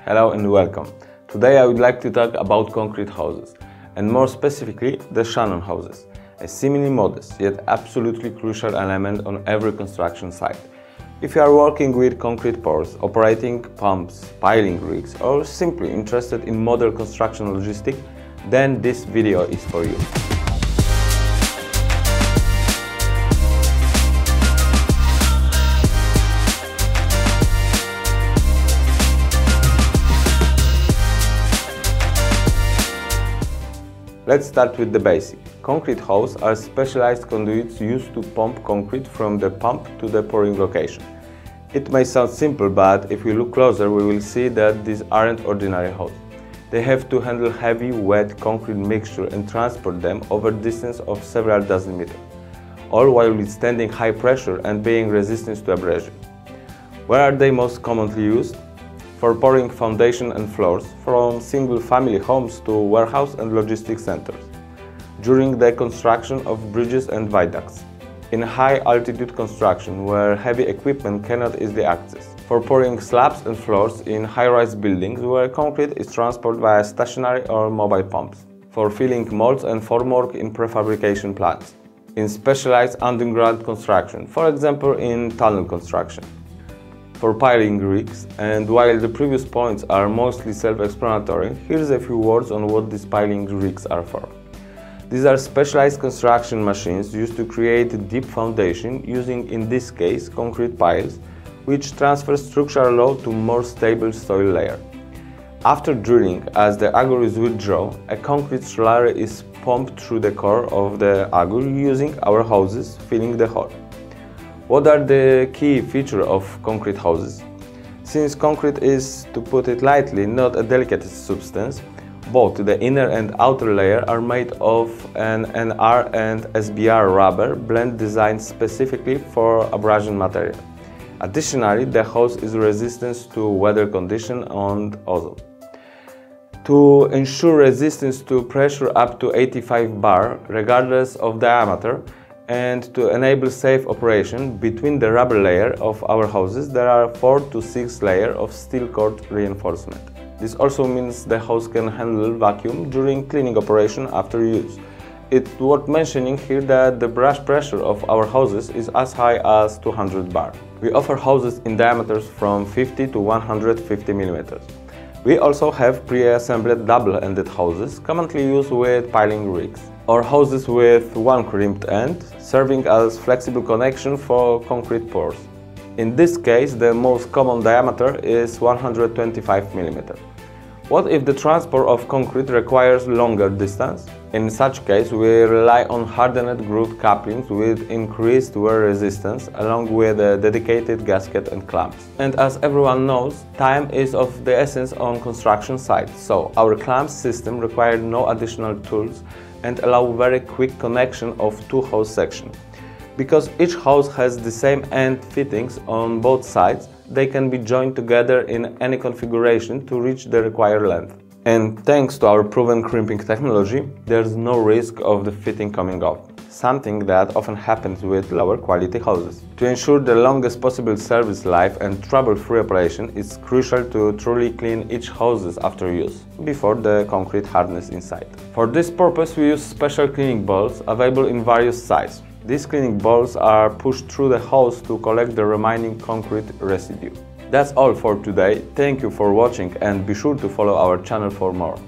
Hello and welcome. Today I would like to talk about concrete hoses, and more specifically the Shannon hoses, a seemingly modest yet absolutely crucial element on every construction site. If you are working with concrete pours, operating pumps, piling rigs, or simply interested in modern construction logistics, then this video is for you. Let's start with the basic. Concrete hoses are specialized conduits used to pump concrete from the pump to the pouring location. It may sound simple, but if we look closer, we will see that these aren't ordinary hoses. They have to handle heavy, wet concrete mixture and transport them over a distance of several dozen meters, all while withstanding high pressure and being resistant to abrasion. Where are they most commonly used? For pouring foundation and floors, from single-family homes to warehouse and logistics centers, during the construction of bridges and viaducts, in high-altitude construction where heavy equipment cannot easily access, for pouring slabs and floors in high-rise buildings where concrete is transported via stationary or mobile pumps, for filling molds and formwork in prefabrication plants, in specialized underground construction, for example in tunnel construction, for piling rigs. And while the previous points are mostly self-explanatory, here's a few words on what these piling rigs are for. These are specialized construction machines used to create a deep foundation using, in this case, concrete piles, which transfer structural load to more stable soil layer. After drilling, as the agur is withdrawn, a concrete slurry is pumped through the core of the agur using our hoses, filling the hole. What are the key features of concrete hoses? Since concrete is, to put it lightly, not a delicate substance, both the inner and outer layer are made of an NR and SBR rubber blend designed specifically for abrasion material. Additionally, the hose is resistant to weather conditions and ozone. To ensure resistance to pressure up to 85 bar, regardless of diameter, and to enable safe operation, between the rubber layer of our hoses there are 4 to 6 layers of steel cord reinforcement. This also means the hose can handle vacuum during cleaning operation after use. It's worth mentioning here that the brush pressure of our hoses is as high as 200 bar. We offer hoses in diameters from 50 to 150 mm. We also have pre-assembled double-ended hoses commonly used with piling rigs, or hoses with one crimped end, serving as flexible connection for concrete pours. In this case, the most common diameter is 125 mm. What if the transport of concrete requires longer distance? In such case, we rely on hardened grooved couplings with increased wear resistance, along with a dedicated gasket and clamps. And as everyone knows, time is of the essence on construction sites, so our clamp system requires no additional tools and allow very quick connection of two hose sections. Because each hose has the same end fittings on both sides, they can be joined together in any configuration to reach the required length. And thanks to our proven crimping technology, there's no risk of the fitting coming off, something that often happens with lower quality hoses. To ensure the longest possible service life and trouble-free operation, it's crucial to truly clean each hoses after use, before the concrete hardness inside. For this purpose, we use special cleaning balls available in various sizes. These cleaning balls are pushed through the hose to collect the remaining concrete residue. That's all for today. Thank you for watching and be sure to follow our channel for more.